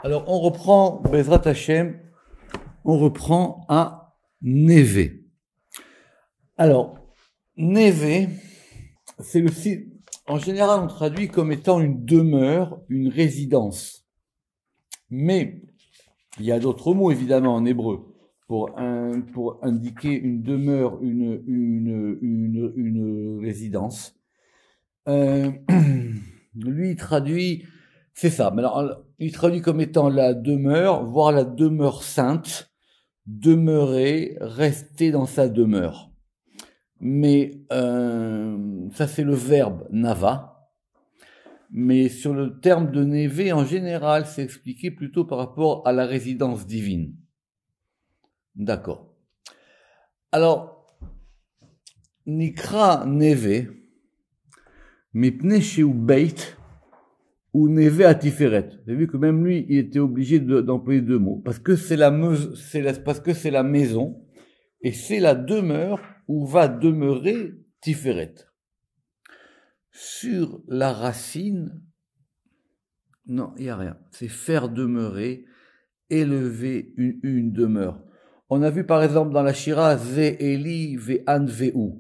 Alors, on reprend, Bezrat Hashem, on reprend à Névé. Alors, Névé, c'est le site, en général, on traduit comme étant une demeure, une résidence. Mais, il y a d'autres mots, évidemment, en hébreu, pour indiquer une demeure, une résidence. Lui, il traduit, c'est ça. Alors, il traduit comme étant la demeure, voire la demeure sainte, demeurer, rester dans sa demeure. Mais ça, c'est le verbe nava. Mais sur le terme de névé, en général, c'est expliqué plutôt par rapport à la résidence divine. D'accord. Alors, Nikra névé, mipne sheu beit, ou névé à Tiferet. Vous avez vu que même lui, il était obligé d'employer deux mots, parce que c'est la maison, et c'est la demeure où va demeurer Tiferet. Sur la racine, non, il n'y a rien. C'est faire demeurer, élever une demeure. On a vu par exemple dans la Shira, Ze Eli Ve'an Ve'u.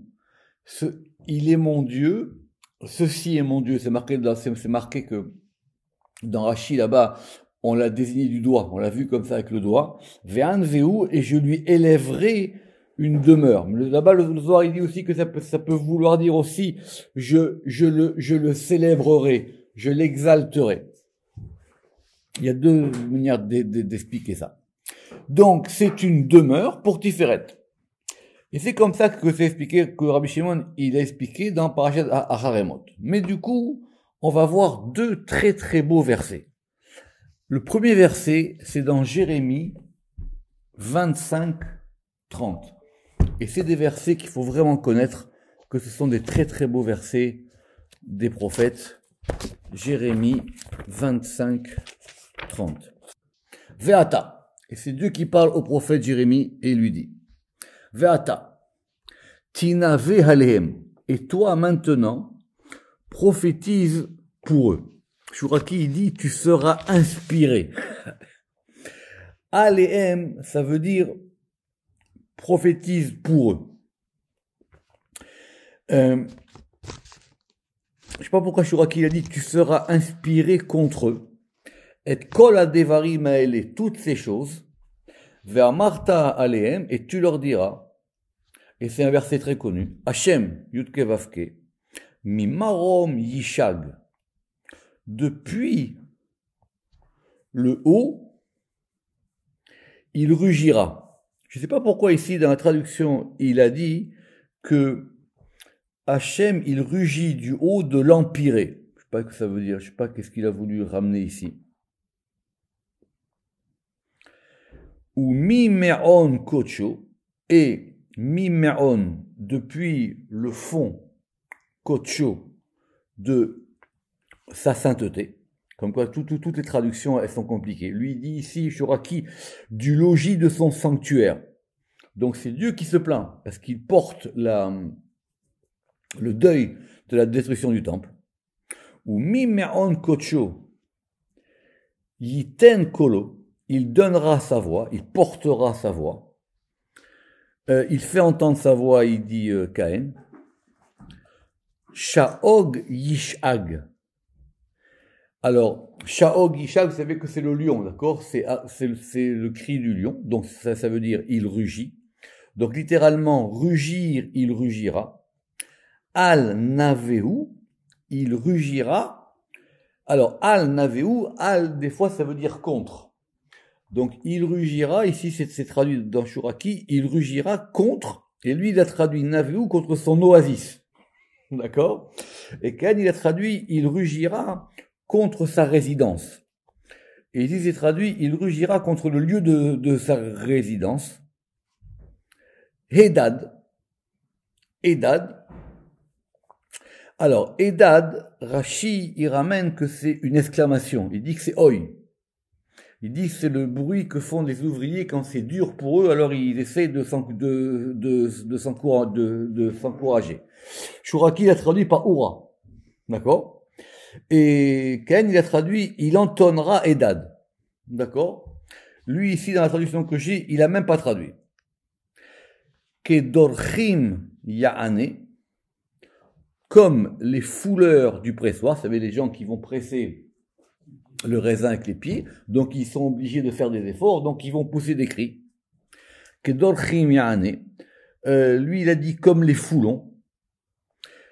Il est mon Dieu, ceci est mon Dieu. C'est marqué que dans Rashi là-bas, on l'a désigné du doigt, on l'a vu comme ça avec le doigt. Ve'an Ve'u, et je lui élèverai une demeure. Là-bas, le Zohar, il dit aussi que ça peut vouloir dire aussi, je le célébrerai, je l'exalterai. Il y a deux manières d'expliquer ça. Donc, c'est une demeure pour Tiferet. Et c'est comme ça que c'est expliqué, que Rabbi Shimon, il a expliqué dans Parashat Acharemot. Mais du coup, on va voir deux très très beaux versets. Le premier verset, c'est dans Jérémie 25, 30. Et c'est des versets qu'il faut vraiment connaître, que ce sont des très très beaux versets des prophètes. Jérémie 25, 30. Ve'ata. Et c'est Dieu qui parle au prophète Jérémie et lui dit, Ve'ata, tina ve'alehem. Et toi maintenant, prophétise pour eux. Shuraki, il dit, tu seras inspiré. Alehem, ça veut dire prophétise pour eux. Je sais pas pourquoi Shuraki a dit tu seras inspiré contre eux. Et kol adevarim haele, toutes ces choses. Ve'amarta alehem, et tu leur diras. Et c'est un verset très connu. Hashem yudke vavke mimarom yishag. Depuis le haut, il rugira. Je ne sais pas pourquoi ici, dans la traduction, il a dit que Hachem, il rugit du haut de l'empyrée. Je ne sais pas ce que ça veut dire, je ne sais pas qu'est-ce qu'il a voulu ramener ici. Ou mi-me'on kocho, et mi-me'on, depuis le fond kocho de sa sainteté. Comme quoi, toutes les traductions, elles sont compliquées. Lui, il dit ici, Shuraki, du logis de son sanctuaire. Donc, c'est Dieu qui se plaint, parce qu'il porte le deuil de la destruction du temple. Ou mimeon kocho, yiten kolo, il donnera sa voix, il portera sa voix. Il fait entendre sa voix, il dit Caïn. Sha'og yishag. Alors, Sha'og Yishag, vous savez que c'est le lion, d'accord? C'est le cri du lion, donc ça veut dire il rugit. Donc littéralement, rugir, il rugira. Al Naveu, il rugira. Alors, Al Naveu, Al, des fois, ça veut dire contre. Donc, il rugira, ici c'est traduit dans Shuraki, il rugira contre, et lui il a traduit Naveu contre son oasis. D'accord? Et Caïn, il a traduit, il rugira contre sa résidence. Et ici c'est traduit, il rugira contre le lieu de sa résidence. Edad. Alors, Edad, Rashi, il ramène que c'est une exclamation. Il dit que c'est oi. Il dit que c'est le bruit que font les ouvriers quand c'est dur pour eux, alors ils essaient de s'encourager. Shuraki l'a traduit par Oura. D'accord? Et Caïn, il a traduit, il entonnera Edad. d'accord? Lui, ici, dans la traduction que j'ai, il a même pas traduit. Kedorchim Ya'ane, comme les fouleurs du pressoir, vous savez, les gens qui vont presser le raisin avec les pieds, donc ils sont obligés de faire des efforts, donc ils vont pousser des cris. Kedorchim Ya'ane, lui, il a dit comme les foulons.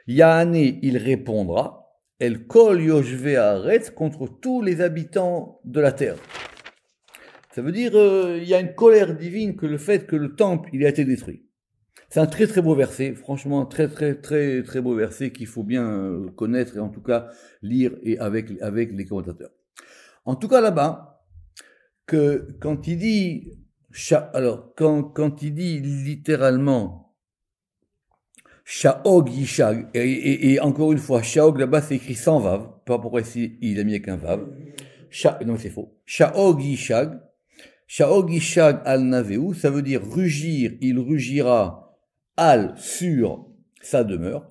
Ya'ane, il répondra. El kol yoshve haaretz, contre tous les habitants de la terre. Ça veut dire, il y a une colère divine que le fait que le temple, il a été détruit. C'est un très très beau verset, franchement très très très très beau verset qu'il faut bien connaître et en tout cas lire et avec les commentateurs. En tout cas là-bas, que quand il dit, alors quand il dit littéralement Shaog Yishag, et encore une fois, Shaog là-bas c'est écrit sans vav, pas pourquoi ici il a mis avec un vav. Non c'est faux. Shaog Yishag, Shaog Yishag al Naveu, ça veut dire rugir, il rugira al sur sa demeure.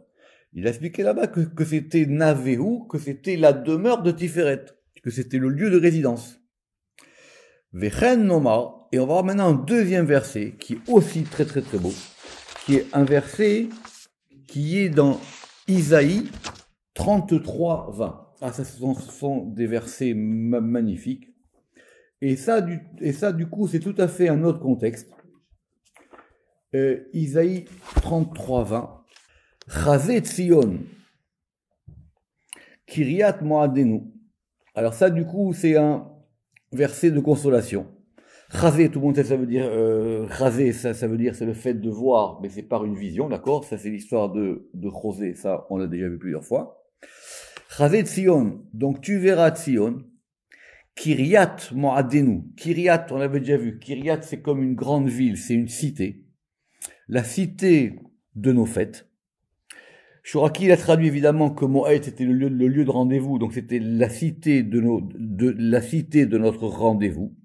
Il a expliqué là-bas que c'était Naveu, que c'était la demeure de Tiferet, que c'était le lieu de résidence. Vechen Nomar, et on va voir maintenant un deuxième verset qui est aussi très très très beau, qui est un verset qui est dans Isaïe 33, 20. Ah, ça, ce sont des versets magnifiques. Et ça, du coup, c'est tout à fait un autre contexte. Isaïe 33, 20. Chazé Tzion, Kiryat Moadenu. Alors ça, du coup, c'est un verset de consolation. Chazé, tout le monde sait, ça veut dire, chazé, ça veut dire, c'est le fait de voir, mais c'est par une vision, d'accord? Ça, c'est l'histoire de Chosé, ça, on l'a déjà vu plusieurs fois. Chazé Tzion, donc tu verras Tzion, Kiryat Moadenu. Kiryat, on l'avait déjà vu. Kiryat, c'est comme une grande ville, c'est une cité. La cité de nos fêtes. Shuraki l'a traduit évidemment que Moed était le lieu de rendez-vous, donc c'était la cité la cité de notre rendez-vous.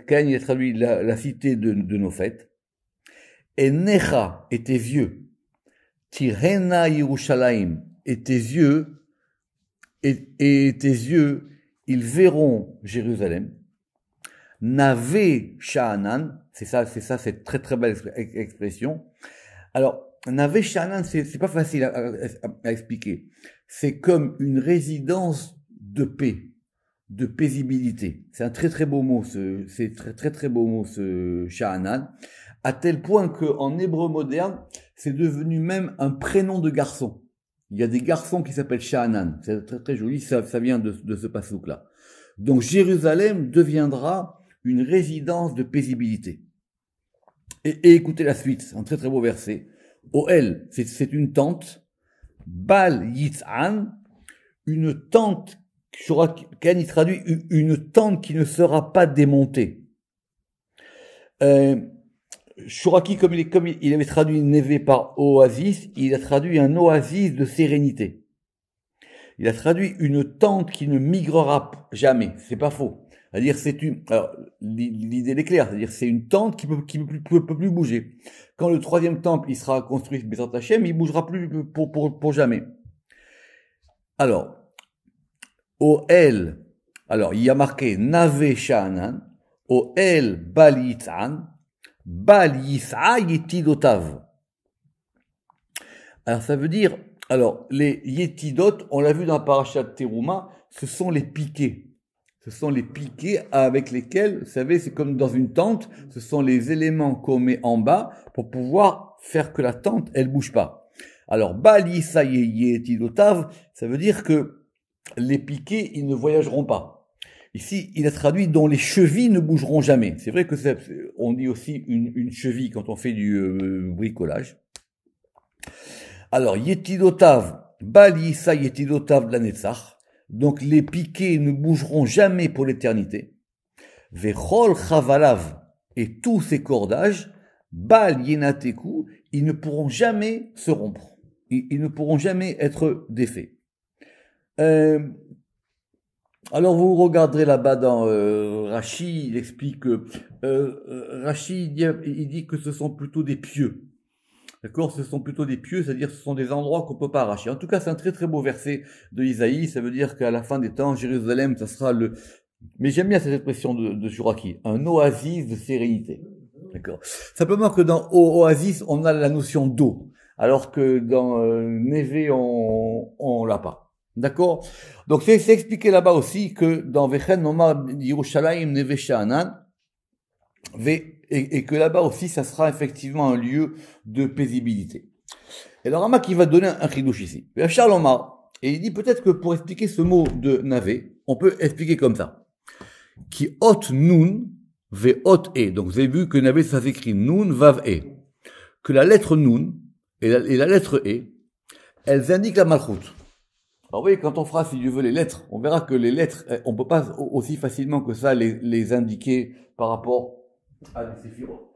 Cain a traduit la cité de nos fêtes. Et Necha et tes yeux, Tirhena Yerushalayim, et tes yeux, ils verront Jérusalem. Nave Sha'anan, c'est ça, c'est très très belle expression. Alors, Nave Sha'anan, c'est pas facile à expliquer. C'est comme une résidence de paix, de paisibilité. C'est un très très beau mot, c'est très très très beau mot, ce Sha'anan, à tel point qu'en hébreu moderne, c'est devenu même un prénom de garçon. Il y a des garçons qui s'appellent Sha'anan. C'est très très joli, ça vient de ce passouk-là. Donc Jérusalem deviendra une résidence de paisibilité. Et écoutez la suite, un très très beau verset. Oel, c'est une tente. Bal Yitz'an, une tente, Ken il traduit une tente qui ne sera pas démontée. Shuraki, comme il avait traduit Névé par oasis, il a traduit un oasis de sérénité. Il a traduit une tente qui ne migrera jamais. C'est pas faux. C'est-à-dire, alors, l'idée est claire. C'est-à-dire, c'est une tente qui peut plus bouger. Quand le troisième temple, il sera construit, Bezrat Hashem, il bougera plus pour jamais. Alors, Oel, alors, il y a marqué Nave Sha'anan, Oel Bal Yitz'an, Bal Yis'a Yetidotav. Alors, ça veut dire, alors, les Yetidot, on l'a vu dans Parashat Teruma, ce sont les piquets. Ce sont les piquets avec lesquels, vous savez, c'est comme dans une tente, ce sont les éléments qu'on met en bas pour pouvoir faire que la tente, elle bouge pas. Alors, Bal Yis'a Yetidotav, ça veut dire que les piquets, ils ne voyageront pas. Ici, il a traduit dont les chevilles ne bougeront jamais. C'est vrai que on dit aussi une cheville quand on fait du bricolage. Alors, Yetidotav, Bal Yis'a Yetidotav de la Netzach. Donc, les piquets ne bougeront jamais pour l'éternité. Vechol Chavalav, et tous ces cordages, Bal Yenateku, ils ne pourront jamais se rompre. Ils ne pourront jamais être défaits. Alors vous regarderez là-bas dans Rashi, il explique que Rashi il dit que ce sont plutôt des pieux. D'accord, ce sont plutôt des pieux, c'est-à-dire ce sont des endroits qu'on peut pas arracher. En tout cas, c'est un très très beau verset de Isaïe, ça veut dire qu'à la fin des temps, Jérusalem, ça sera Mais j'aime bien cette expression de Shuraki, un oasis de sérénité. D'accord. Simplement que dans oasis, on a la notion d'eau, alors que dans Neve, on l'a pas. D'accord. Donc c'est expliqué là-bas aussi que dans Vechen Nomar Yerushalayim Neve Sha'anan, et que là-bas aussi, ça sera effectivement un lieu de paisibilité. Et alors Rama qui va donner un chidouche ici. Charles Omar, et il dit peut-être que pour expliquer ce mot de navé, on peut expliquer comme ça. Qui ot nun, ve ot e. Donc vous avez vu que navé ça s'écrit nun, vav e. Que la lettre nun et la lettre e, elles indiquent la malchoute. Alors oui, quand on fera, si Dieu veut, les lettres, on verra que les lettres, on peut pas aussi facilement que ça les indiquer par rapport à des séphirotes.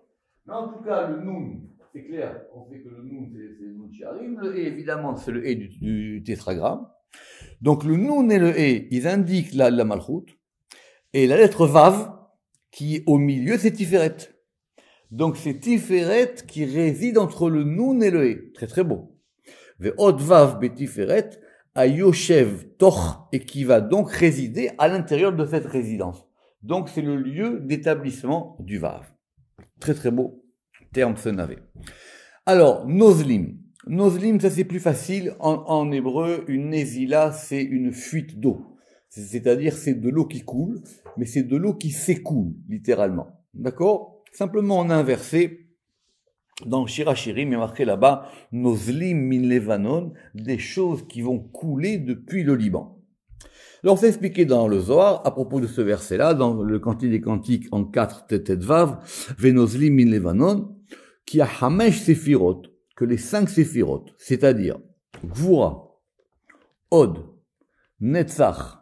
Mais en tout cas, le nun, c'est clair, on sait que le nun, c'est le nun shiarim, le e, évidemment, c'est le e du tétragramme. Donc le nun et le e, ils indiquent la malchoute, et la lettre vav, qui au milieu, c'est tiferet. Donc c'est tiferet qui réside entre le nun et le e. Très très beau. Ve'ot vav betiferet, à Yoshev Toch, et qui va donc résider à l'intérieur de cette résidence. Donc c'est le lieu d'établissement du Vav. Très très beau terme ce navet. Alors, Nozlim. Nozlim, ça c'est plus facile. En hébreu, une nézila, c'est une fuite d'eau. C'est-à-dire c'est de l'eau qui coule, mais c'est de l'eau qui s'écoule, littéralement. D'accord? Simplement on a inversé. Dans Shirachirim, il y a marqué là-bas, Nozlim min Levanon, des choses qui vont couler depuis le Liban. Alors, c'est expliqué dans le Zohar, à propos de ce verset-là, dans le Cantique des Cantiques en 4 Tetet Vav, Venozlim min Levanon, qui a Hamesh Séphirot, que les 5 Séphirot, c'est-à-dire Gvura, Od, Netzach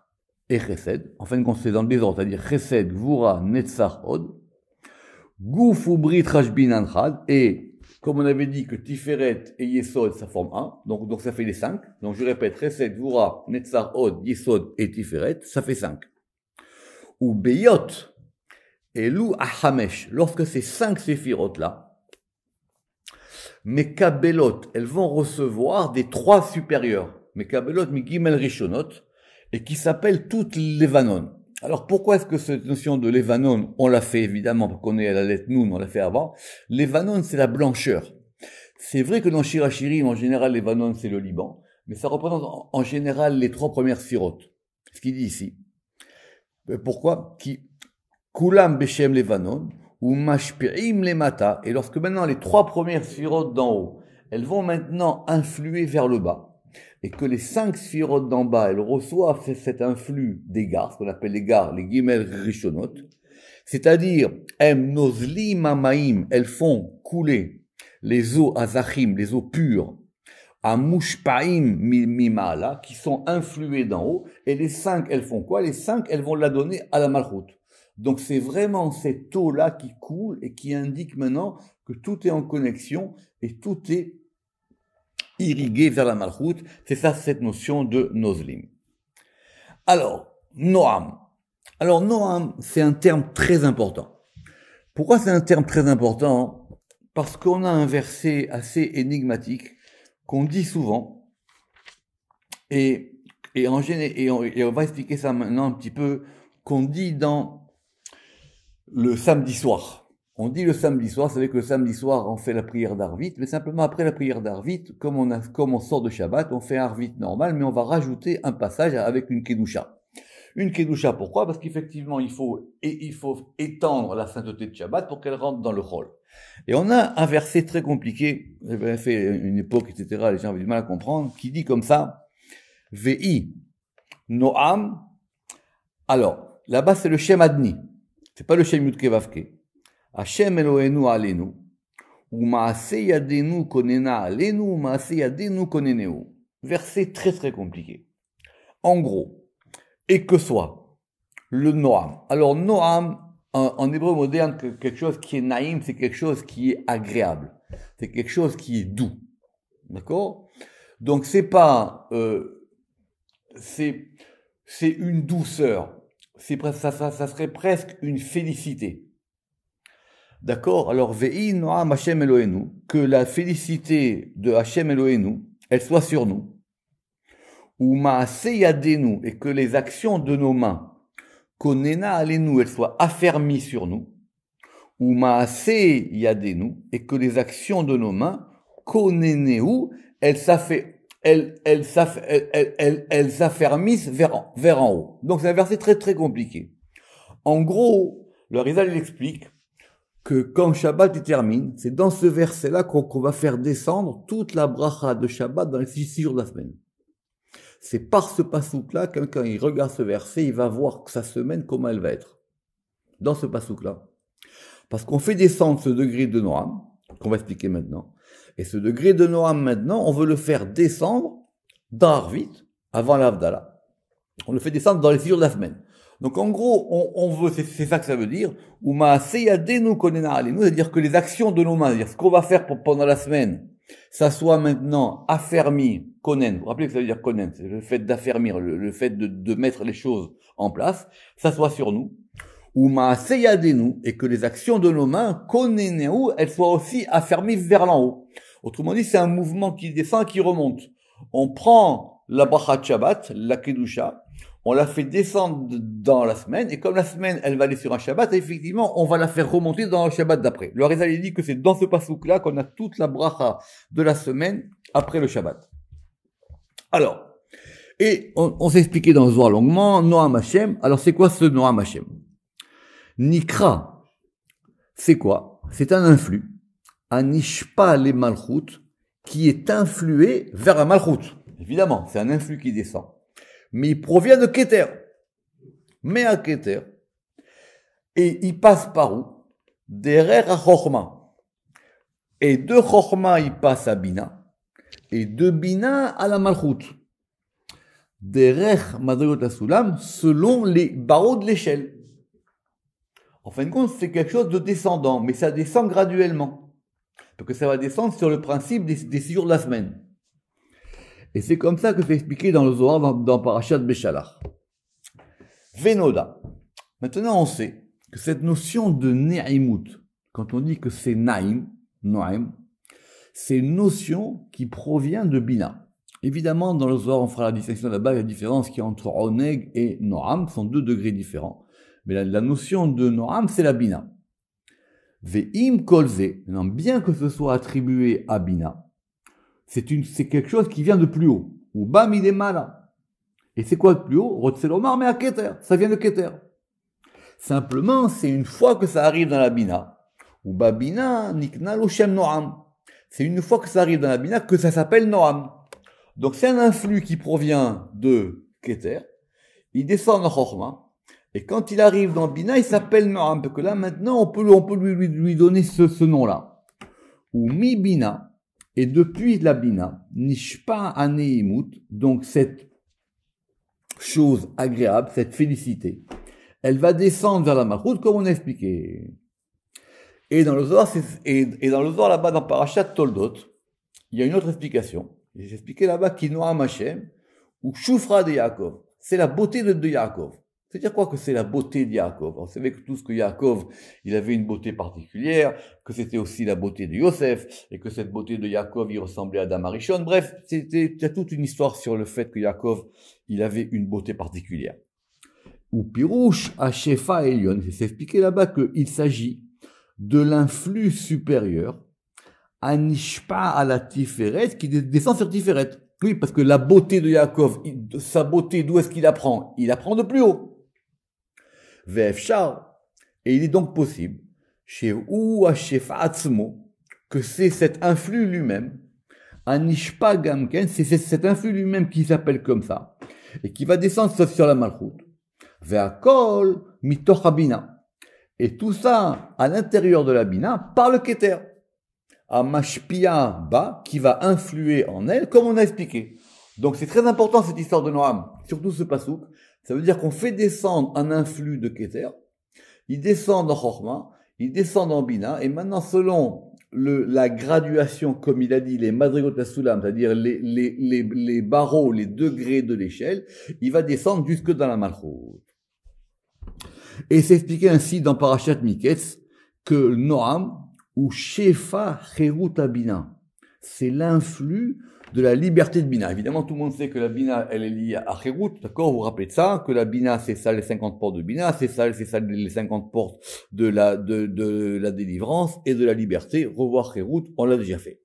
et Chesed, en fin de compte, c'est dans le désordre, c'est-à-dire Chesed, Gvura, Netzach, Od, Gouf ou Brit Rashbin Anchad, et comme on avait dit que Tiferet et Yesod, ça forme 1, donc ça fait les 5. Donc je répète, Chesed, Gvura, Netzach, Od, Yesod et Tiferet, ça fait 5. Ou Beyot et Lou Ahamesh, lorsque ces 5 séphirotes-là, Mekabelot, elles vont recevoir des 3 supérieurs, Mekabelot, Migimel Rishonot, et qui s'appellent toutes Levanon. Alors pourquoi est-ce que cette notion de Levanon, on l'a fait évidemment, parce qu'on est à la lettre Noun, on l'a fait avant. Levanon, c'est la blancheur. C'est vrai que dans Shirachirim, en général, Levanon, c'est le Liban, mais ça représente en général les 3 premières sphirotes. Ce qu'il dit ici. Pourquoi? Qui Kulam Beshem Levanon, ou Mashpi'im Lemata, et lorsque maintenant les 3 premières sphirotes d'en haut, elles vont maintenant influer vers le bas, et que les 5 sphirotes d'en bas, elles reçoivent cet influx des gares, ce qu'on appelle les gares, les Gimel Rishonot, c'est-à-dire, Em Nozlim Amaim, elles font couler les eaux azachim, les eaux pures, à Mushpaim Mimala, qui sont influées d'en haut, et les 5, elles font quoi? Les 5, elles vont la donner à la Malchut. Donc c'est vraiment cette eau-là qui coule et qui indique maintenant que tout est en connexion et tout est irrigué vers la Malchut. C'est ça, cette notion de Nozlim. Alors, Noam. Alors, Noam, c'est un terme très important. Pourquoi c'est un terme très important? Parce qu'on a un verset assez énigmatique qu'on dit souvent, et on va expliquer ça maintenant un petit peu, qu'on dit dans le samedi soir. On dit le samedi soir, c'est vrai que le samedi soir, on fait la prière d'Arvit, mais simplement après la prière d'Arvit, comme on sort de Shabbat, on fait Arvit normal, mais on va rajouter un passage avec une Kedusha. Une Kedusha, pourquoi? Parce qu'effectivement, il faut étendre la sainteté de Shabbat pour qu'elle rentre dans le Chol. Et on a un verset très compliqué, j'avais fait une époque, etc., les gens avaient du mal à comprendre, qui dit comme ça, Ve'i, Noam. Alors, là-bas, c'est le Shem Adni. C'est pas le Shem Yudke Vavke. Hashem Elohenu Alenu, ou Maase Yadenu Konena Alenu, ou Maase Yadenu Koneneu. Verset très très compliqué. En gros, et que soit le Noam. Alors Noam, en hébreu moderne, quelque chose qui est naïm, c'est quelque chose qui est agréable. C'est quelque chose qui est doux. D'accord? Donc c'est pas, c'est une douceur. Ça serait presque une félicité. D'accord? Alors, Ve'i Noam Hashem Elohenu, que la félicité de Hashem Elohenu, elle soit sur nous. Ou Maase Yadenu, et que les actions de nos mains, konena alenu, elle soit affermie sur nous, ou maaseh yadenu, et que les actions de nos mains, koneneu, elles s'affermissent vers en haut. Donc c'est un verset très très compliqué. En gros, le Rizal il explique que quand Shabbat termine, c'est dans ce verset-là qu'on va faire descendre toute la bracha de Shabbat dans les 6 jours de la semaine. C'est par ce pasouk-là, quand il regarde ce verset, il va voir que sa semaine, comment elle va être. Dans ce pasouk-là. Parce qu'on fait descendre ce degré de Noam, qu'on va expliquer maintenant. Et ce degré de Noam maintenant, on veut le faire descendre dans Arvit, avant l'Avdallah. On le fait descendre dans les 6 jours de la semaine. Donc en gros, on veut, c'est ça que ça veut dire, ou ma'aseyadenu konena alenu, c'est-à-dire que les actions de nos mains, c'est-à-dire ce qu'on va faire pendant la semaine, ça soit maintenant affermi, konen, vous vous rappelez que ça veut dire konen, c'est le fait d'affermir, le fait de mettre les choses en place, ça soit sur nous, ou ma'aseyadenu, et que les actions de nos mains, koneneu, elles soient aussi affermies vers l'en haut. Autrement dit, c'est un mouvement qui descend et qui remonte. On prend la bracha de Shabbat, la kedusha, on la fait descendre dans la semaine, et comme la semaine, elle va aller sur un Shabbat, effectivement, on va la faire remonter dans le Shabbat d'après. Le Rizal dit que c'est dans ce pasouk-là qu'on a toute la bracha de la semaine après le Shabbat. Alors, et on s'est expliqué dans le Zohar longuement, Noam Hashem. Alors c'est quoi ce Noam Hashem? Nikra, c'est quoi? C'est un influx, un ishpa les malchut, qui est influé vers un malchut. Évidemment, c'est un influx qui descend. Mais il provient de Keter. Mais à Keter. Et il passe par où? Derer à Chochma. Et de Chochma, il passe à Bina. Et de Bina à la Malchut. Derer Madrigot Asulam, selon les barreaux de l'échelle. En fin de compte, c'est quelque chose de descendant, mais ça descend graduellement. Parce que ça va descendre sur le principe des 6 jours de la semaine. Et c'est comme ça que c'est expliqué dans le Zohar, dans Parashat Beshalach. Venoda. Maintenant, on sait que cette notion de Ne'imut, quand on dit que c'est Naïm, Noaim, c'est une notion qui provient de Bina. Évidemment, dans le Zohar, on fera la distinction là-bas, la différence qu'il y a entre Oneg et Noam, sont 2 degrés différents. Mais la notion de Noam, c'est la Bina. Ve'im kolze, maintenant, bien que ce soit attribué à Bina, c'est quelque chose qui vient de plus haut. Ou bam, il est mal. Et c'est quoi de plus haut? Rotzelomar, mais à Keter. Ça vient de Keter. Simplement, c'est une fois que ça arrive dans la Bina. Ou babina, nikna l'oshem Noam. C'est une fois que ça arrive dans la Bina que ça s'appelle Noam. Donc c'est un influx qui provient de Keter. Il descend dans Chochma. Et quand il arrive dans Bina, il s'appelle Noam. Parce que là, maintenant, on peut lui donner ce nom-là. Ou mi Bina. Et depuis la Bina, Nishpa Aneimut, donc cette chose agréable, cette félicité, elle va descendre vers la Malchut, comme on a expliqué. Et dans le Zohar, là-bas, dans Parashat Toldot, il y a une autre explication. J'ai expliqué là-bas qui Noam Hashem, ou Shufra de Yaakov. C'est la beauté de Yaakov. C'est-à-dire quoi que c'est la beauté de Yaakov? On savait que tout ce que Yaakov, il avait une beauté particulière, que c'était aussi la beauté de Yosef, et que cette beauté de Yaakov, il ressemblait à Adam Arishon. Bref, il y a toute une histoire sur le fait que Yaakov, il avait une beauté particulière. Ou Pirouche à Shefa Elion, c'est expliqué là-bas qu'il s'agit de l'influx supérieur, à Nishpa à la Tiferet, qui descend sur Tiferet. Oui, parce que la beauté de Yaakov, sa beauté, d'où est-ce qu'il apprend? Il apprend de plus haut. Ve'efshar, et il est donc possible, chez ou Shefa Atzmo, que c'est cet influx lui-même, Anishpa Gamken, c'est cet influx lui-même qui s'appelle comme ça, et qui va descendre sur la Malchut. Ve'akol mitoch Bina. Et tout ça, à l'intérieur de la Bina, par le Keter. À Mashpia Ba, qui va influer en elle, comme on a expliqué. Donc c'est très important cette histoire de Noam, surtout ce pasouk. Ça veut dire qu'on fait descendre un influx de Keter, il descend dans Chochma, il descend dans Bina, et maintenant selon la graduation, comme il a dit, les Madrigot Asulam, c'est-à-dire les barreaux, les degrés de l'échelle, il va descendre jusque dans la Malchut. Et c'est expliqué ainsi dans Parashat Miketz que Noam, ou Shefa Cherut Bina, c'est l'influx de la liberté de Bina. Évidemment, tout le monde sait que la Bina, elle est liée à Khérout, d'accord? Vous vous rappelez de ça, que la Bina, c'est ça les 50 portes de Bina, c'est ça les 50 portes de la délivrance et de la liberté. Revoir Khérout, on l'a déjà fait.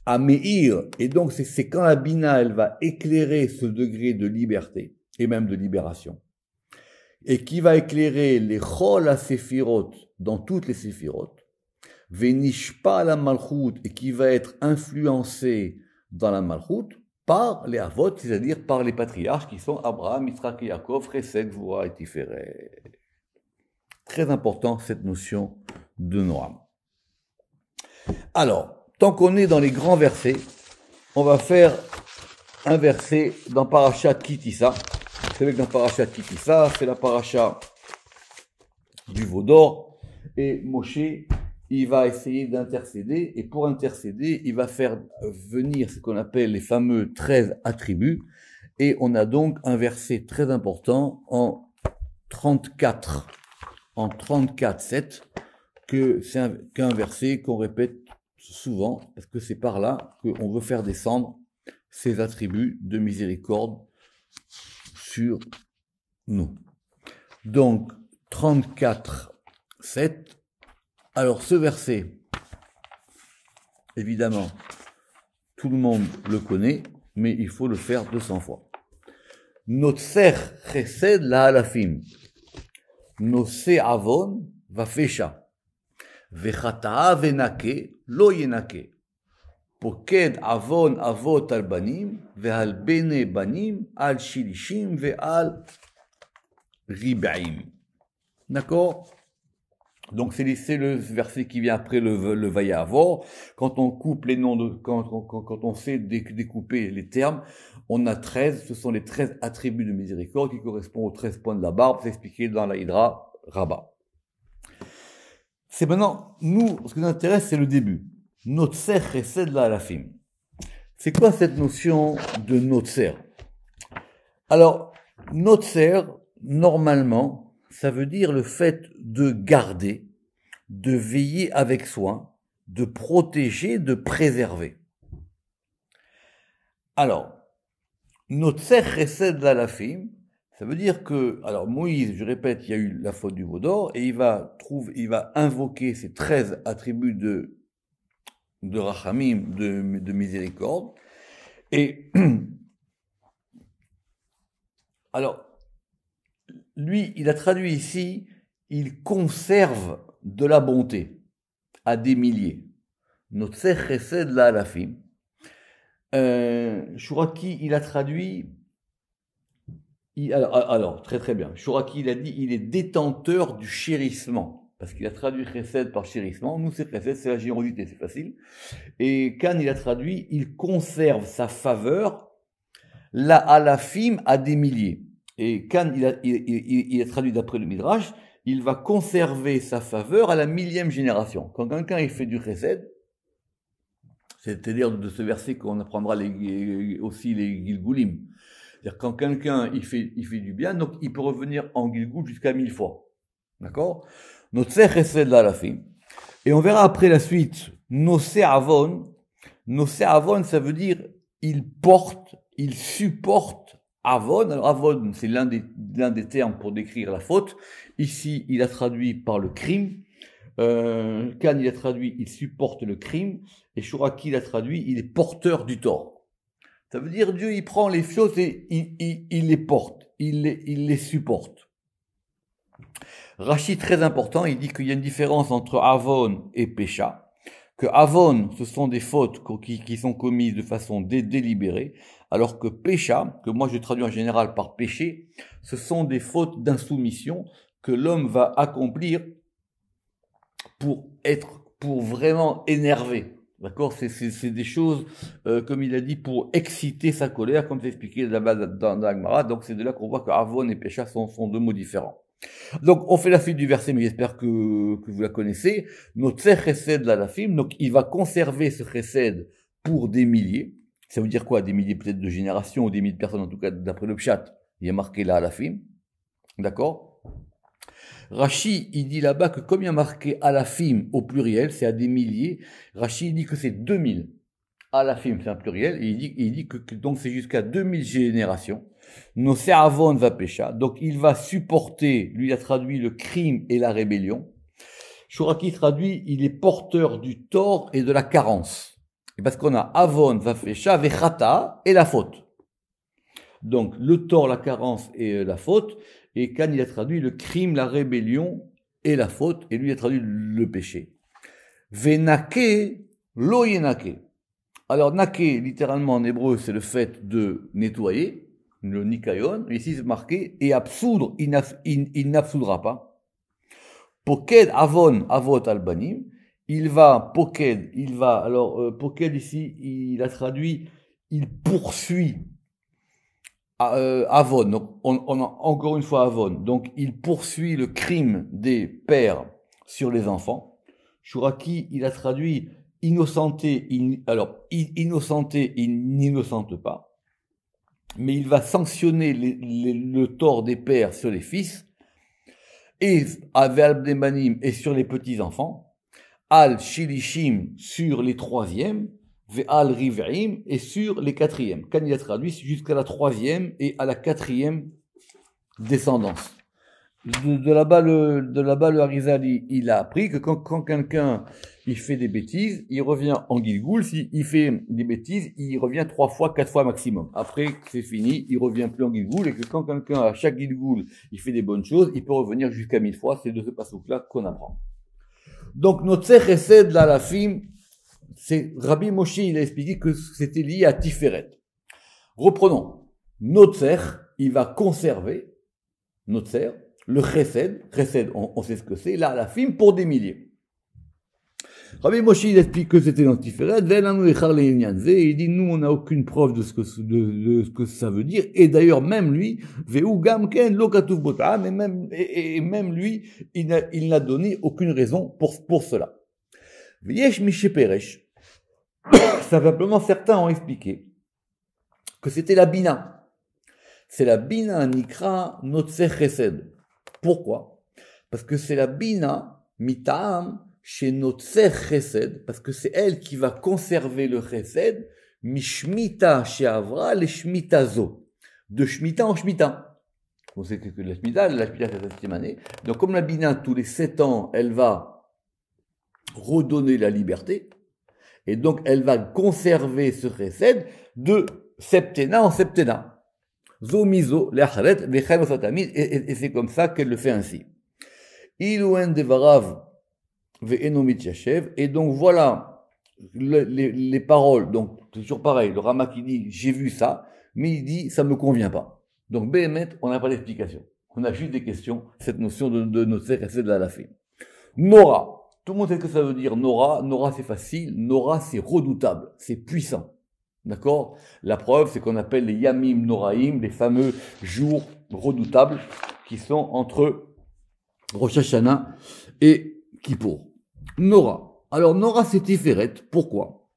À Meir, et donc c'est quand la Bina, elle va éclairer ce degré de liberté, et même de libération, et qui va éclairer les Chol à Séphirot, dans toutes les Séphirot, Venishpa la Malchut, et qui va être influencé dans la Malchut par les Avot, c'est-à-dire par les patriarches qui sont Abraham, Yitzhak et Yaakov, Chesed, Gvura et Tiferet. Très important cette notion de Noam. Alors, tant qu'on est dans les grands versets, on va faire un verset dans Parashat Kitissa. Vous savez que dans Parashat Kitissa, c'est la paracha du veau d'or, et Moshe, il va essayer d'intercéder, et pour intercéder, il va faire venir ce qu'on appelle les fameux 13 attributs, et on a donc un verset très important en 34, 7, que c'est qu'un verset qu'on répète souvent, parce que c'est par là qu'on veut faire descendre ces attributs de miséricorde sur nous. Donc, 34, 7. Alors, ce verset, évidemment, tout le monde le connaît, mais il faut le faire 200 fois. Notser chesed la alafim. Nose avon va fesha. Vechata'a venake lo yenake. Poked avon avot al banim, ve'al bene banim, al shilishim, ve'al ribaim. D'accord? Donc c'est le verset qui vient après le Vayavor. Quand on coupe les noms quand on sait découper les termes, on a 13, ce sont les 13 attributs de miséricorde qui correspondent aux 13 points de la barbe, c'est expliqué dans la Hydra Rabbah. C'est maintenant, nous, ce qui nous intéresse, c'est le début. Notser chesed la alafim. C'est quoi cette notion de notser? Alors, notser, normalement, ça veut dire le fait de garder, de veiller avec soin, de protéger, de préserver. Alors, notser chesed la alafim, ça veut dire que, alors Moïse, je répète, il y a eu la faute du veau d'or, et il va invoquer ces 13 attributs de rachamim, de miséricorde. Et alors, lui, il a traduit ici, il conserve de la bonté à des milliers. Notser chesed la alafim. Shuraki, il a traduit, alors, très très bien. Shuraki, il a dit, il est détenteur du chérissement. Parce qu'il a traduit chesed par chérissement. Nous, c'est chesed, c'est la générosité, c'est facile. Et Khan, il a traduit, il conserve sa faveur, la alafim à des milliers. Et Khan, il a traduit d'après le Midrash, il va conserver sa faveur à la 1000e génération. Quand quelqu'un il fait du chesed, c'est-à-dire de ce verset qu'on apprendra aussi les Gilgulim. C'est-à-dire quand quelqu'un il fait du bien, donc il peut revenir en Gilgul jusqu'à 1000 fois. D'accord? Notre chesed la alafim. Et on verra après la suite, Nose avon. Nose avon, ça veut dire il porte, il supporte avon. Alors avon, c'est l'un des termes pour décrire la faute. Ici, il a traduit par le crime. Khan, il a traduit il supporte le crime. Et Shuraki, il a traduit il est porteur du tort. Ça veut dire Dieu, il prend les choses et il les porte, il les supporte. Rashi, très important, il dit qu'il y a une différence entre avon et pécha. Que avon, ce sont des fautes qui sont commises de façon délibérée, alors que pécha, que moi je traduis en général par péché, ce sont des fautes d'insoumission que l'homme va accomplir pour vraiment énerver. D'accord? C'est des choses, comme il a dit, pour exciter sa colère, comme c'est expliqué là-bas dans l'Agmara. Donc c'est de là qu'on voit que avon et pécha sont deux mots différents. Donc, on fait la suite du verset, mais j'espère que vous la connaissez. Notre chesed la lafim, donc il va conserver ce chesed pour des milliers. Ça veut dire quoi? Des milliers peut-être de générations, ou des milliers de personnes, en tout cas, d'après le pshat. Il y a marqué là alafim. D'accord? Rashi, il dit là-bas que comme il y a marqué alafim au pluriel, c'est à des milliers, Rashi dit que c'est 2000. Alafim, c'est un pluriel, et il dit que donc c'est jusqu'à 2000 générations. Nos Se'avon va pécha, donc il va supporter, lui a traduit le crime et la rébellion. Shuraki traduit, il est porteur du tort et de la carence. Et parce qu'on a Avon va pécha, vechata et la faute. Donc le tort, la carence et la faute, et Khan il a traduit le crime, la rébellion et la faute, et lui a traduit le péché. Venake, lo yenake. Alors, nake, littéralement en hébreu, c'est le fait de nettoyer, le nikayon. Ici, c'est marqué, et absoudre, il n'absoudra pas. Poked avon, avot albanim. Il va, poked, il va, alors, poked ici, il a traduit, il poursuit, avon. Donc, on a encore une fois avon. Donc, il poursuit le crime des pères sur les enfants. Shuraki, il a traduit, innocenté, innocenté, il n'innocente pas, mais il va sanctionner le tort des pères sur les fils, et Avel Bnemanim et sur les petits-enfants, Al Shilishim sur les troisièmes, Ve'al Riv'im et sur les quatrièmes. Quand il a traduit jusqu'à la troisième et à la quatrième descendance. De là-bas, le Harizal, il a appris que quand quelqu'un, il fait des bêtises, il revient en Gilgoul. S'il fait des bêtises, il revient 3 fois, 4 fois maximum. Après, c'est fini, il revient plus en Gilgoul, et que quand quelqu'un, à chaque Gilgoul, il fait des bonnes choses, il peut revenir jusqu'à 1000 fois. C'est de ce passouk-là qu'on apprend. Donc, notre Chesed, là, la film, c'est, Rabbi Moshe, il a expliqué que c'était lié à Tiferet. Reprenons. Notre il va conserver, notre le chesed, on sait ce que c'est, là, la film pour des milliers. Rabbi Moshe, il explique que c'était dans Tiferet, il dit, nous, on n'a aucune preuve de ce que ça veut dire, et d'ailleurs, même lui, et même lui, il n'a donné aucune raison pour cela. Simplement, certains ont expliqué que c'était la bina. C'est la bina nikra notse chesed. Pourquoi? Parce que c'est la bina mitaam chez notse chesed, parce que c'est elle qui va conserver le chesed mishmita chez Avra les shmita zo, de shmita en shmita. On sait que la shmita c'est la 7e année. Donc comme la bina tous les 7 ans, elle va redonner la liberté, et donc elle va conserver ce chesed de septena en septena. Zomizo, l'achret, l'echel satamid, et c'est comme ça qu'elle le fait ainsi. Ilouen devarav ve'enomit yashev, et donc voilà les paroles, donc c'est toujours pareil, le Rama qui dit j'ai vu ça, mais il dit ça me convient pas. Donc Béhémet, on n'a pas d'explication, on a juste des questions, cette notion de notre c'est de la fin. Nora, tout le monde sait ce que ça veut dire Nora, Nora c'est facile, Nora c'est redoutable, c'est puissant. D'accord? La preuve, c'est qu'on appelle les Yamim Noraim, les fameux jours redoutables qui sont entre Rosh Hashanah et Kippour. Nora. Alors, Nora, c'est Tiferet. Pourquoi?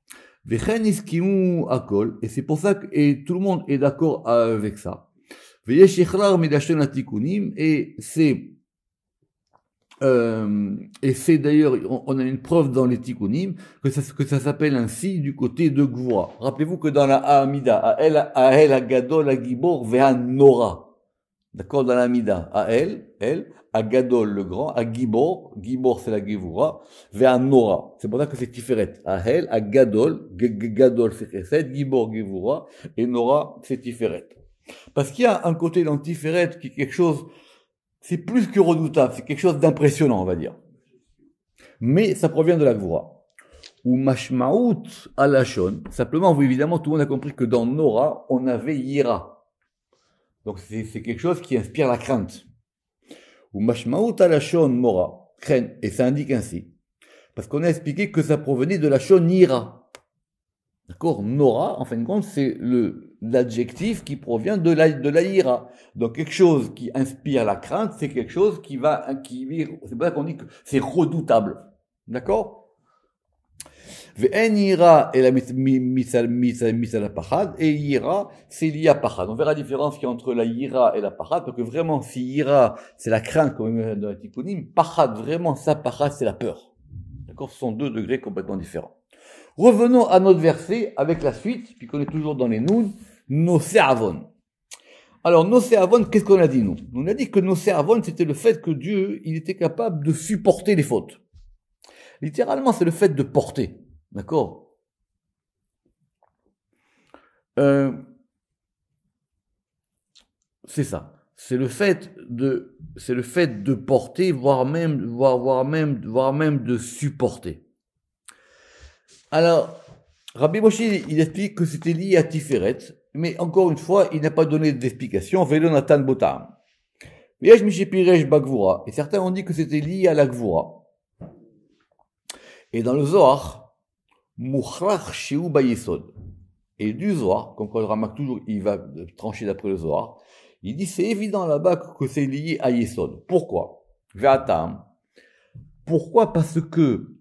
Vechen iskimu akol. Et c'est pour ça que et tout le monde est d'accord avec ça. Veyesh ichrar midashon atikunim. Et c'est d'ailleurs, on a une preuve dans les Tikkunim que ça s'appelle ainsi du côté de Gvura. Rappelez-vous que dans la Ha'amida, Ael, Agadol, Agibor, Ve'an Nora. D'accord, dans la Ha'amida, Ael, Agadol le grand, Agibor, Gibor c'est la Gevura, Ve'an Nora. C'est pour ça que c'est Tiferet. Ael, Agadol, Gadol c'est Chesed, Gibor, Gevura, et Nora c'est Tiferet. Parce qu'il y a un côté dans Tiferet qui est quelque chose, c'est plus que redoutable, c'est quelque chose d'impressionnant, on va dire. Mais ça provient de la Gvura. Ou Mashmaout alashon. Simplement, évidemment, tout le monde a compris que dans Nora, on avait Yira. Donc c'est quelque chose qui inspire la crainte. Ou Mashmaout alashon Mora. Crainte. Et ça indique ainsi. Parce qu'on a expliqué que ça provenait de la shon Yira. D'accord? Nora, en fin de compte, c'est l'adjectif qui provient de la ira. Donc, quelque chose qui inspire la crainte, c'est quelque chose c'est pour ça qu'on dit que c'est redoutable. D'accord? Ve'en ira et la misala pachad, et ira, c'est l'ia pachad. On verra la différence qu'il y a entre la ira et la pachad, parce que vraiment, si ira, c'est la crainte, comme dans la tikkunim, pachad, vraiment, ça, pachad, c'est la peur. D'accord? Ce sont 2 degrés complètement différents. Revenons à notre verset avec la suite, puisqu'on est toujours dans les Noun, Noséavon. Alors, Noséavon, qu'est-ce qu'on a dit, nous? On a dit que Noséavon, c'était le fait que Dieu, il était capable de supporter les fautes. Littéralement, c'est le fait de porter. D'accord? C'est ça. C'est le fait de porter, voire même de supporter. Alors, Rabbi Moshe, il explique que c'était lié à Tiferet, mais encore une fois, il n'a pas donné d'explication. Velo Natan Botam. Yesh Mishipiresh Bagvura. Et certains ont dit que c'était lié à la Gvura. Et dans le Zohar, Mouchrach Sheu Bayesod. Et du Zohar, comme quand le Ramak toujours, il va trancher d'après le Zohar, il dit c'est évident là-bas que c'est lié à Yesod. Pourquoi? Ve'atam. Pourquoi? Parce que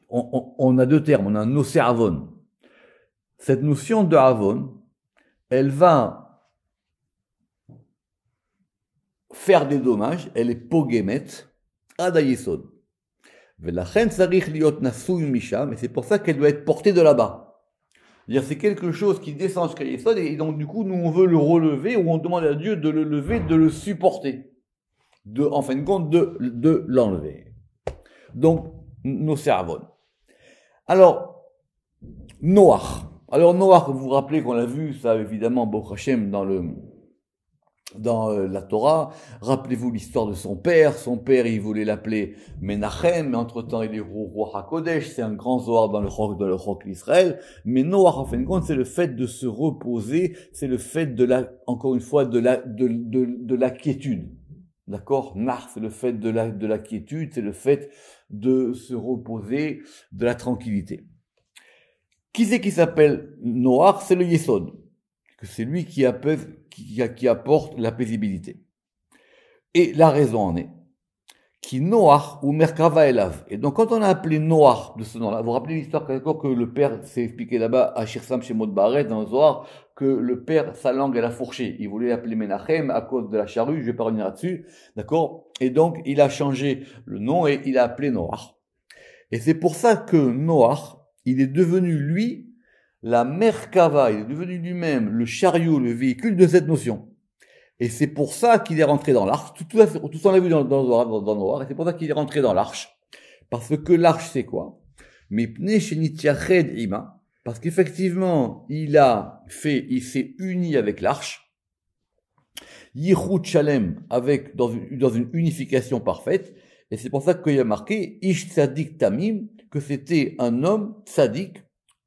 on a deux termes, on a nosé avon. Cette notion de avon, elle va faire des dommages, elle est pogemet ad Yesod. Ve'lachen tzarich liot nasui misham, et c'est pour ça qu'elle doit être portée de là-bas. C'est-à-dire, c'est quelque chose qui descend jusqu'à Yesod, et donc du coup, nous on veut le relever, ou on demande à Dieu de le lever, de le supporter. En fin de compte, de l'enlever. Donc, nos cerveaux. Alors, Noach. Alors, Noach, vous vous rappelez qu'on l'a vu, ça évidemment, Baruch Hashem, dans la Torah. Rappelez-vous l'histoire de son père. Son père, il voulait l'appeler Menachem, mais entre-temps, il est roi HaKodesh. C'est un grand Zohar dans le Chok d'Israël. Mais Noach, en fin de compte, c'est le fait de se reposer, c'est le fait encore une fois, de la quiétude. D'accord? Nar, c'est le fait de la quiétude, c'est le fait de se reposer, de la tranquillité. Qui c'est qui s'appelle Noach? C'est le Yesod. C'est lui qui apporte la paisibilité. Et la raison en est qui Noach ou Merkava Elav. Et donc quand on a appelé Noach de ce nom-là, vous vous rappelez l'histoire que le père s'est expliqué là-bas à Shirsam chez Baret dans le Zohar, que le père, sa langue, elle a fourché. Il voulait l'appeler Menachem à cause de la charrue, je vais pas revenir là-dessus, d'accord? Et donc il a changé le nom et il a appelé Noach. Et c'est pour ça que Noach, il est devenu lui, la Merkava, il est devenu lui-même le chariot, le véhicule de cette notion. Et c'est pour ça qu'il est rentré dans l'arche. Tout ça, on l'a vu dans Noir, et c'est pour ça qu'il est rentré dans l'arche. Parce que l'arche, c'est quoi? Parce qu'effectivement, il s'est uni avec l'arche. Yichud Shalem, dans une unification parfaite. Et c'est pour ça qu'il y a marqué Ish Tzadik Tamim, que c'était un homme tzadik,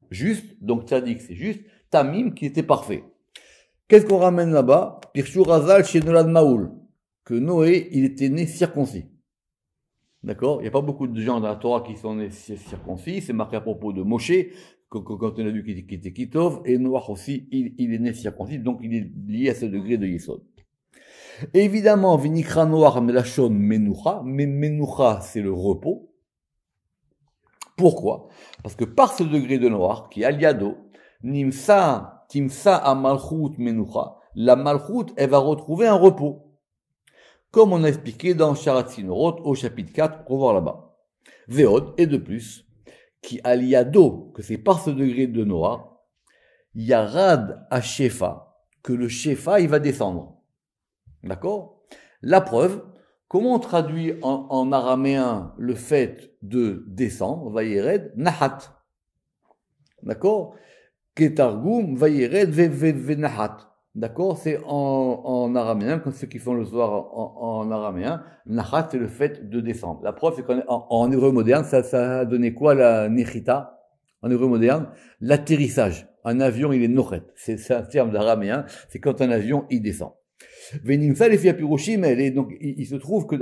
juste, donc tzadik c'est juste, Tamim qui était parfait. Qu'est-ce qu'on ramène là-bas? Pirshur Azal chez Nolad Maoul, que Noé, il était né circoncis. D'accord? Il n'y a pas beaucoup de gens dans la Torah qui sont nés circoncis, c'est marqué à propos de Moshe, quand on a vu qu'il était Kitov, et Noach aussi, il est né circoncis, donc il est lié à ce degré de Yesod. Évidemment, Vinikra Noach Melachon Menucha, mais Menucha, c'est le repos. Pourquoi? Parce que par ce degré de Noach, qui est Aliado, Nimsa a Malchut Menucha, la Malchut, elle va retrouver un repos. Comme on a expliqué dans Sharat Sinorot, au chapitre 4, on va voir là-bas. Veod, et de plus, qui Aliado, que c'est par ce degré de Noach, Yarad a Shefa, que le Shefa, il va descendre. D'accord? La preuve, comment on traduit en araméen le fait de descendre, Vayered, Nahat. D'accord? Ketargum, Vayered, Venahat. D'accord? C'est en araméen, comme ceux qui font le soir en araméen, Nahat, c'est le fait de descendre. La preuve, c'est qu'en hébreu moderne, ça a donné quoi la Nechita? En hébreu moderne, l'atterrissage. Un avion, il est Nochet. C'est un terme d'araméen, c'est quand un avion, il descend. Venimsa les filles à Piroshim, donc il se trouve que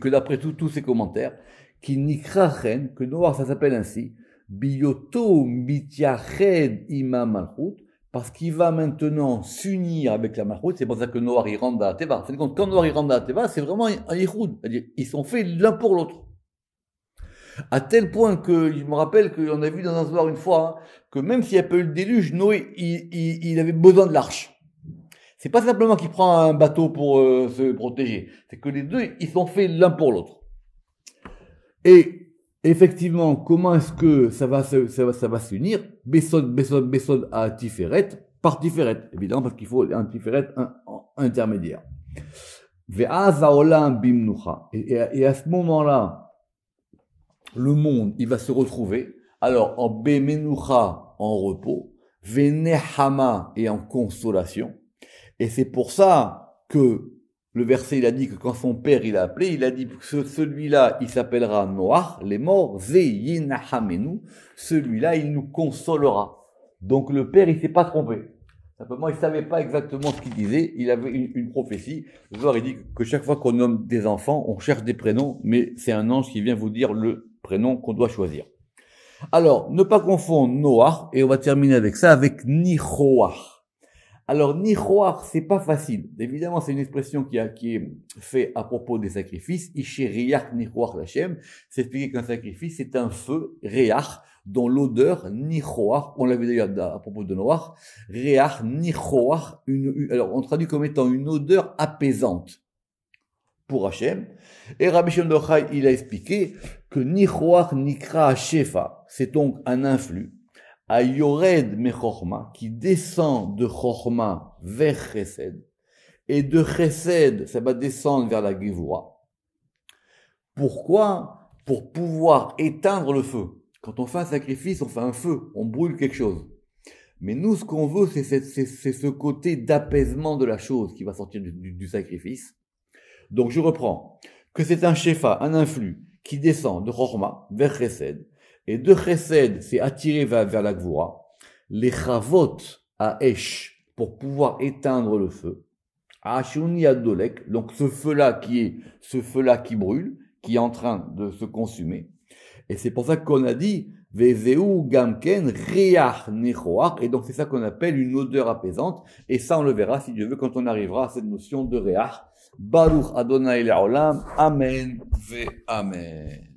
d'après tous ces commentaires, qui nikrachen, que Noach ça s'appelle ainsi, bioto mitiached ima malchut, parce qu'il va maintenant s'unir avec la malchut, c'est pour ça que Noach il rentre dans la teva. C'est quand Noach il rentre dans la teva, c'est vraiment un yichud, c'est-à-dire ils sont faits l'un pour l'autre. À tel point que je me rappelle qu'on a vu dans un soir une fois, hein, que même s'il n'y a pas eu le déluge, Noé il avait besoin de l'arche. C'est pas simplement qu'il prend un bateau pour se protéger. C'est que les deux, ils sont faits l'un pour l'autre. Et Effectivement, comment est-ce que ça va s'unir? Besod, Besod, Besod à Tiferet, par Tiferet, évidemment, parce qu'il faut un Tiferet intermédiaire. Ve'az ha'olam bimnucha. Et à ce moment-là, le monde, il va se retrouver, alors en Bemenucha, en repos, Ve'nehama, et en consolation. Et c'est pour ça que le verset, il a dit que quand son père, il a appelé, il a dit que celui-là, il s'appellera Noach, les morts, Zeyinahamenu, celui-là, il nous consolera. Donc le père, il s'est pas trompé. Simplement, il savait pas exactement ce qu'il disait, il avait une prophétie. Le Zohar, il dit que chaque fois qu'on nomme des enfants, on cherche des prénoms, mais c'est un ange qui vient vous dire le prénom qu'on doit choisir. Alors, ne pas confondre Noach, et on va terminer avec ça, avec Nichoach. Alors, nichoach, c'est pas facile. Évidemment, c'est une expression qui est faite à propos des sacrifices. Isheriach nichoach lachem. C'est expliqué qu'un sacrifice, c'est un feu, réach, dont l'odeur, nichoach, on l'avait d'ailleurs à propos de Noach, réach, nichoach, alors on traduit comme étant une odeur apaisante pour Hachem. Et Rabbi Shimon bar Yochai, il a expliqué que nichoach nikra shefa, c'est donc un influx. À Yored Mechorma, qui descend de Chorma vers Chesed, et de Chesed, ça va descendre vers la Gevura. Pourquoi? Pour pouvoir éteindre le feu. Quand on fait un sacrifice, on fait un feu, on brûle quelque chose. Mais nous, ce qu'on veut, c'est ce côté d'apaisement de la chose qui va sortir du sacrifice. Donc je reprends, que c'est un shefa, un influx, qui descend de Chorma vers Chesed, et de Chesed, c'est attiré vers la Gvura. Les chavot à Esh, pour pouvoir éteindre le feu. Ashuni Adolek, donc ce feu-là qui brûle, qui est en train de se consumer. Et c'est pour ça qu'on a dit, Vezeu Gamken Reach Nechoach, et donc c'est ça qu'on appelle une odeur apaisante. Et ça, on le verra, si Dieu veut, quand on arrivera à cette notion de Reach. Baruch Adonai Le'olam, Amen ve Amen.